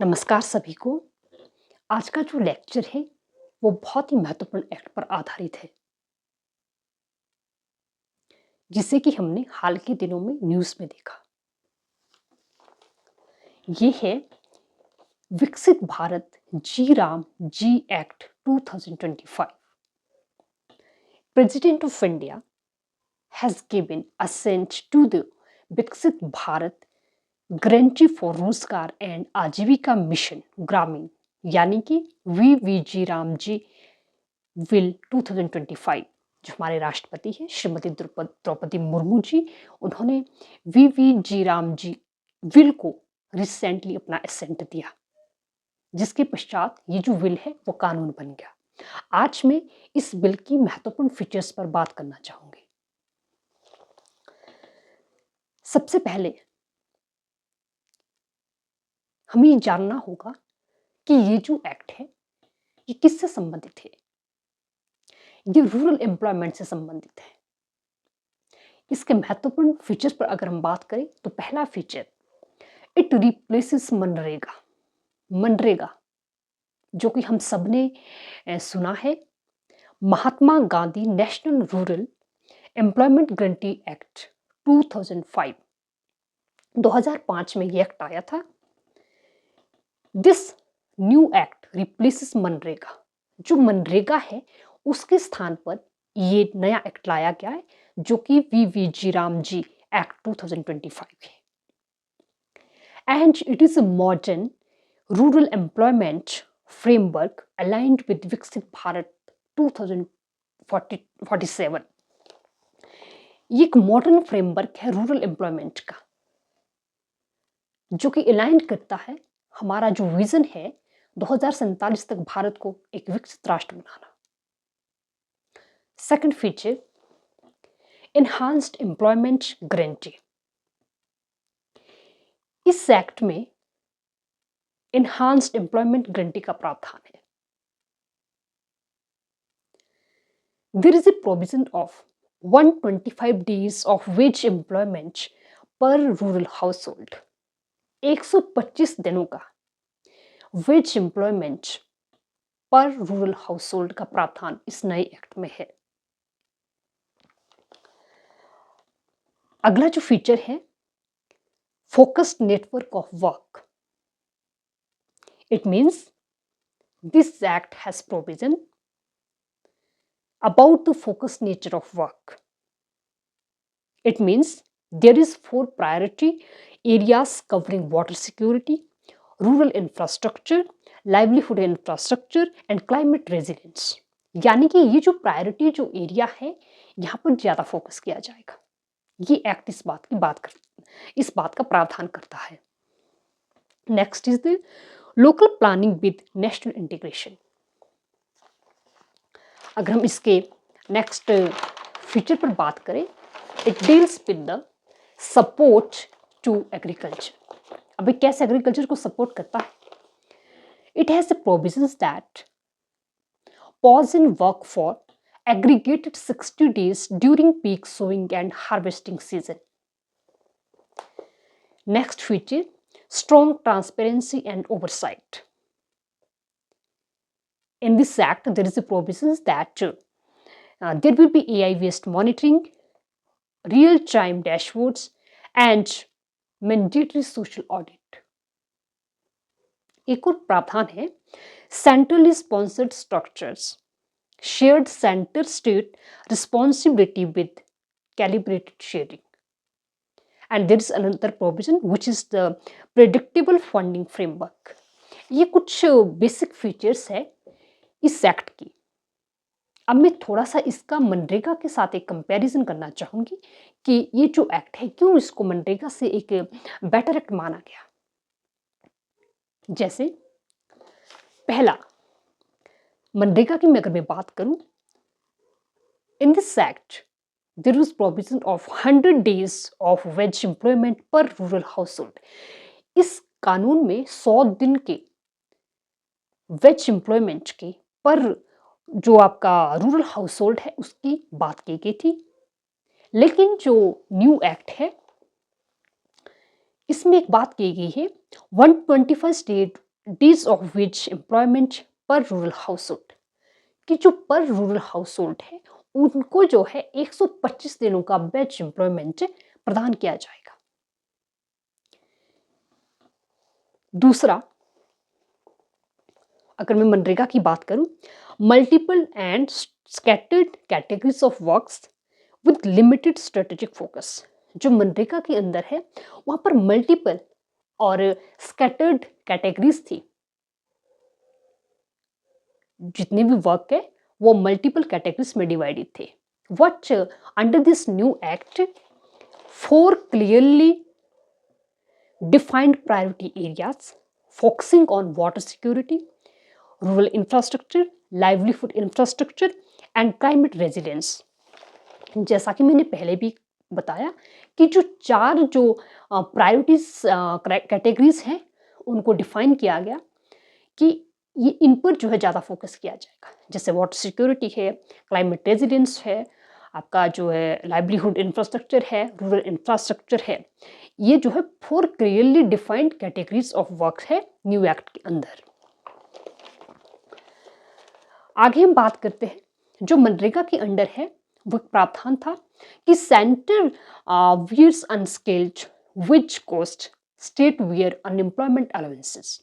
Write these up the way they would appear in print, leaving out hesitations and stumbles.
नमस्कार सभी को। आज का जो लेक्चर है वो बहुत ही महत्वपूर्ण एक्ट पर आधारित है जिसे कि हमने हाल के दिनों में न्यूज़ में देखा। ये है Viksit Bharat G Ram G act 2025। President of India has given assent to the Viksit Bharat guarantee for Rozgar and Ajeevika mission Gramin यानी कि वीवीजी राम जी विल 2025। जो हमारे राष्ट्रपति हैं श्रीमती द्रौपदी मुर्मू जी, उन्होंने वीवीजी राम जी विल को रिसेंटली अपना एसेंट दिया, जिसके पश्चात ये जो विल है वो कानून बन गया। आज मैं इस बिल की महत्वपूर्ण फीचर्स पर बात करना चाहूंगी। सबसे पहले हमें जानना होगा कि ये जो एक्ट है ये किससे संबंधित है। ये रूरल एम्प्लॉयमेंट से संबंधित है। इसके महत्वपूर्ण फीचर्स पर अगर हम बात करें तो पहला feature, it replaces MNREGA. MNREGA जो कि हम सबने सुना है, Mahatma Gandhi national rural employment guarantee act 2005, 2005 में ये एक्ट आया था। This new act replaces MNREGA. जो मनरेगा है उसके स्थान पर ये नया एक्ट लाया गया है जो कि वीवीजी राम जी एक्ट 2025 है। And it is a modern rural employment framework aligned with Viksit Bharat 2047। ये एक मॉडर्न फ्रेमवर्क है रूरल एम्प्लॉयमेंट का, जो कि अलाइन करता है हमारा जो विजन है 2047 तक भारत को एक विकसित राष्ट्र बनाना। Second feature, enhanced employment guarantee. इस एक्ट में एनहांस्ड एम्प्लॉयमेंट गारंटी का प्रावधान है। There is a provision of 125 days of wage employment per rural household। 125 दिनों का वेज एम्प्लॉयमेंट पर रूरल हाउसहोल्ड का प्रावधान इस नए एक्ट में है। अगला जो फीचर है, focused network of work. It means this act has provision about the focused nature of work। It means there is 4 priority areas covering water security, rural infrastructure, livelihood infrastructure and climate resilience। यानी कि ये जो priority जो area है यहाँ पर ज़्यादा focus किया जाएगा। ये एक्ट इस बात का प्रावधान करता है। Next is the local planning with national integration. अगर हम इसके नेक्स्ट फीचर पर बात करें, it deals with the support to agriculture. अभी कैसे एग्रीकल्चर को सपोर्ट करता है? It has the provisions that pause in work for aggregated 60 days during peak sowing and harvesting season। Next feature, strong transparency and oversight। In this act, there is a provisions that there will be AI-based monitoring, real-time dashboards, and mandatory social audit। एक और प्रावधान है, centrally sponsored structures, shared center-state responsibility with calibrated sharing। And there is another provision which is the predictable funding framework। ये कुछ basic features है इस act की। अब मैं थोड़ा सा इसका मनरेगा के साथ एक कंपैरिजन करना चाहूंगी कि ये जो एक्ट है क्यों इसको मनरेगा से एक बेटर एक्ट माना गया। जैसे पहला, मनरेगा की अगर मैं बात करूं, in this act there is provision of 100 days of wage employment per rural household। इस कानून में 100 दिन के वेज एम्प्लॉयमेंट के पर जो आपका रूरल हाउसहोल्ड है उसकी बात की गई थी। लेकिन जो न्यू एक्ट है इसमें एक बात की गई है, 125 डेज ऑफ विच एम्प्लॉयमेंट पर रूरल हाउस होल्ड, कि जो पर रूरल हाउस होल्ड है उनको जो है 125 दिनों का बेच एम्प्लॉयमेंट प्रदान किया जाएगा। दूसरा, अगर मैं मनरेगा की बात करूं, multiple and scattered categories of works with limited strategic focus. जो मनरेगा के अंदर है वहां पर मल्टीपल और स्कैटर्ड कैटेगरीज थी। जितने भी वर्क है वो मल्टीपल कैटेगरीज में डिवाइडेड थे। What under this new act 4 clearly defined priority areas focusing on water security, rural infrastructure, livelihood infrastructure and climate resilience. जैसा कि मैंने पहले भी बताया कि जो 4 जो प्रायोरिटीज कैटेगरीज हैं उनको डिफाइन किया गया कि ये इन पर जो है ज़्यादा फोकस किया जाएगा। जैसे वाटर सिक्योरिटी है, क्लाइमेट रेजिलियंस है, आपका जो है लाइवलीहुड इंफ्रास्ट्रक्चर है, रूरल इंफ्रास्ट्रक्चर है। ये जो है 4 clearly defined categories of work है न्यू एक्ट के अंदर। आगे हम बात करते हैं जो मनरेगा के अंडर है वो प्रावधान था कि centre wears unskilled which cost state wear unemployment allowances.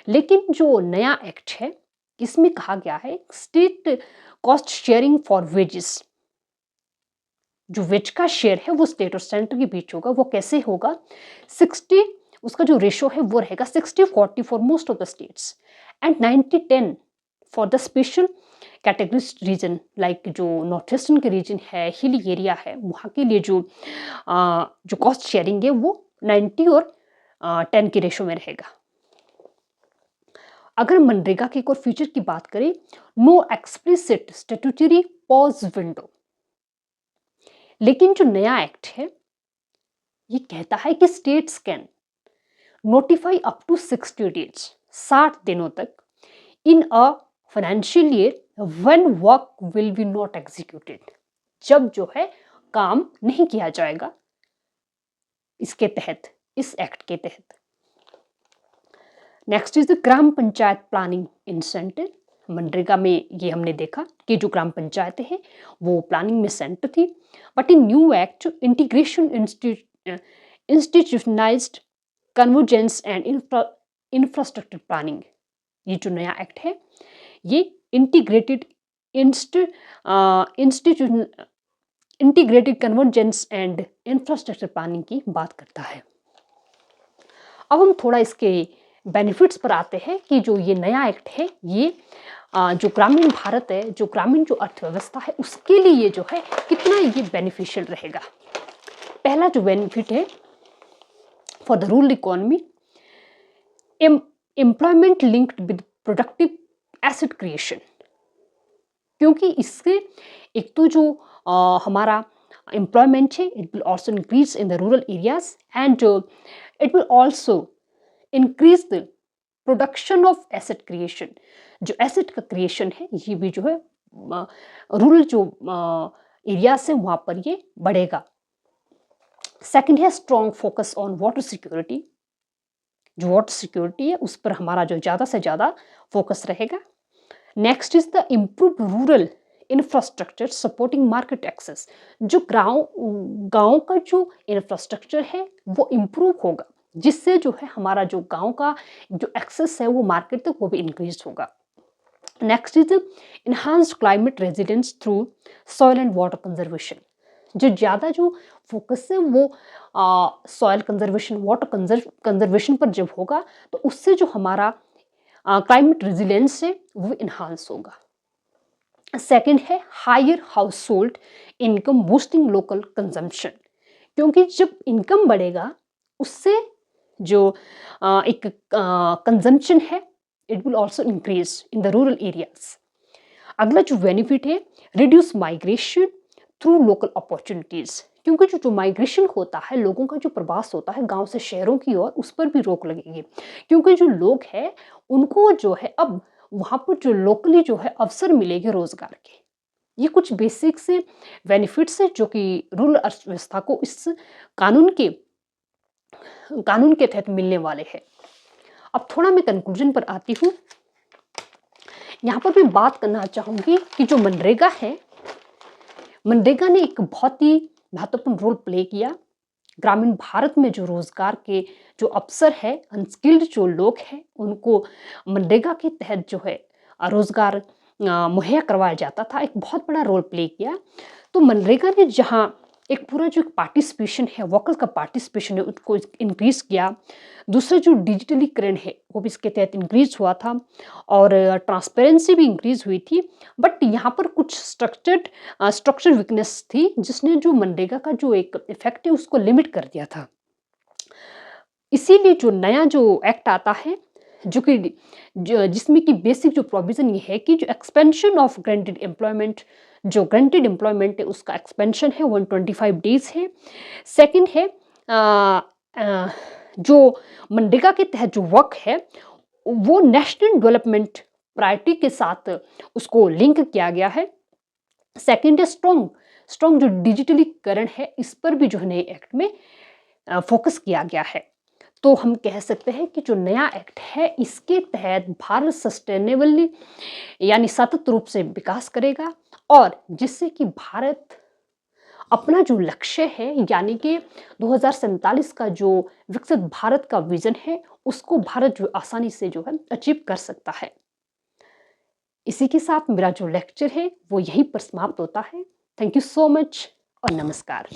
लेकिन जो नया एक्ट है इसमें कहा गया है state cost sharing for wages. जो वेज का शेयर है वो स्टेट और सेंटर के बीच होगा। वो कैसे होगा? 60, उसका जो रेशो है वो रहेगा 60-40 for most of the states and 90-10 for the special categories region, like जो नॉर्थ ईस्टर्न के रीजन है, हिली एरिया है, वहाँ के लिए जो कॉस्ट शेयरिंग है वो 90 और 10 के रेशो में रहेगा। अगर मनरेगा के एक और फीचर की बात करें, no explicit statutory pause window. लेकिन जो नया एक्ट है ये कहता है कि states can notify up to 60 days, 60 दिनों तक, in a financial year when work will be not executed, जब जो है काम नहीं किया जाएगा इसके तहत, इस एक्ट के तहत। Next is the gram panchayat planning incentive. MNREGA में ये हमने देखा कि जो ग्राम पंचायतें हैं वो प्लानिंग में सेंटर थी, but in new act integration institutionalised convergence and infrastructure planning, ये जो नया एक्ट है ये integrated integrated convergence and infrastructure planning की बात करता है। अब हम थोड़ा इसके बेनिफिट्स पर आते हैं कि जो ये नया एक्ट है ये जो ग्रामीण भारत है, जो ग्रामीण जो अर्थव्यवस्था है उसके लिए जो है कितना ये बेनिफिशियल रहेगा। पहला जो बेनिफिट है for the rural economy, employment linked with productive asset creation. क्योंकि इससे एक तो जो हमारा एम्प्लॉयमेंट है it will also increase in the rural areas and it will also increase the production of asset creation. जो एसेट का क्रिएशन है ये भी जो है रूरल जो एरिया से वहाँ पर ये बढ़ेगा। सेकंड है strong focus on water security. जो वाटर सिक्योरिटी है उस पर हमारा जो ज़्यादा से ज़्यादा फोकस रहेगा। Next is the improve rural infrastructure supporting market access. जो गाँव का जो इंफ्रास्ट्रक्चर है वो इम्प्रूव होगा, जिससे जो है हमारा जो गांव का जो एक्सेस है वो मार्केट तक वो भी इंक्रीज होगा। Next is enhanced climate resilience through soil and water conservation. जो ज़्यादा जो फोकस है वो सॉइल कंजर्वेशन, वाटर कंजर्वेशन पर जब होगा तो उससे जो हमारा क्लाइमेट रेजिलियंस है वो इनहांस होगा। सेकेंड है higher household income boosting local consumption. क्योंकि जब इनकम बढ़ेगा उससे जो एक कंजम्पशन है it will also increase in the rural areas. अगला जो बेनिफिट है reduce migration through local opportunities. क्योंकि जो माइग्रेशन होता है, लोगों का जो प्रवास होता है गांव से शहरों की ओर, उस पर भी रोक लगेगी। क्योंकि जो लोग हैं उनको जो है अब वहाँ पर जो लोकली जो है अवसर मिलेंगे रोजगार के। ये कुछ बेसिक से बेनिफिट्स है जो कि रूरल अर्थव्यवस्था को इस कानून के तहत मिलने वाले हैं। अब थोड़ा मैं कंक्लूजन पर आती हूँ। यहाँ पर मैं बात करना चाहूँगी कि जो मनरेगा है, मनरेगा ने एक बहुत ही महत्वपूर्ण रोल प्ले किया। ग्रामीण भारत में जो रोजगार के जो अवसर है, अनस्किल्ड जो लोग हैं, उनको मनरेगा के तहत जो है रोजगार मुहैया करवाया जाता था, एक बहुत बड़ा रोल प्ले किया। तो मनरेगा ने जहाँ एक पूरा जो पार्टिसिपेशन है, वोकल का पार्टिसिपेशन है, उसको इंक्रीज किया। दूसरा जो डिजिटलीकरण है वो भी इसके तहत इंक्रीज हुआ था और ट्रांसपेरेंसी भी इंक्रीज हुई थी। बट यहाँ पर कुछ स्ट्रक्चर वीकनेस थी, जिसने जो मनरेगा का जो एक इफेक्ट है उसको लिमिट कर दिया था। इसीलिए जो नया जो एक्ट आता है, जो कि जिसमें कि बेसिक जो प्रोविजन ये है कि जो एक्सपेंशन ऑफ ग्रांटेड एम्प्लॉयमेंट, जो ग्रांटेड एम्प्लॉयमेंट है उसका एक्सपेंशन है 125 डेज है। सेकंड है जो मनरेगा के तहत जो वर्क है वो नेशनल डेवलपमेंट प्रायोरिटी के साथ उसको लिंक किया गया है। सेकंड है स्ट्रॉन्ग जो डिजिटलीकरण है, इस पर भी जो है नए एक्ट में फोकस किया गया है। तो हम कह सकते हैं कि जो नया एक्ट है इसके तहत भारत सस्टेनेबली यानी सतत रूप से विकास करेगा, और जिससे कि भारत अपना जो लक्ष्य है यानी कि 2047 का जो विकसित भारत का विजन है उसको भारत जो आसानी से जो है अचीव कर सकता है। इसी के साथ मेरा जो लेक्चर है वो यहीं पर समाप्त होता है। थैंक यू सो मच और नमस्कार।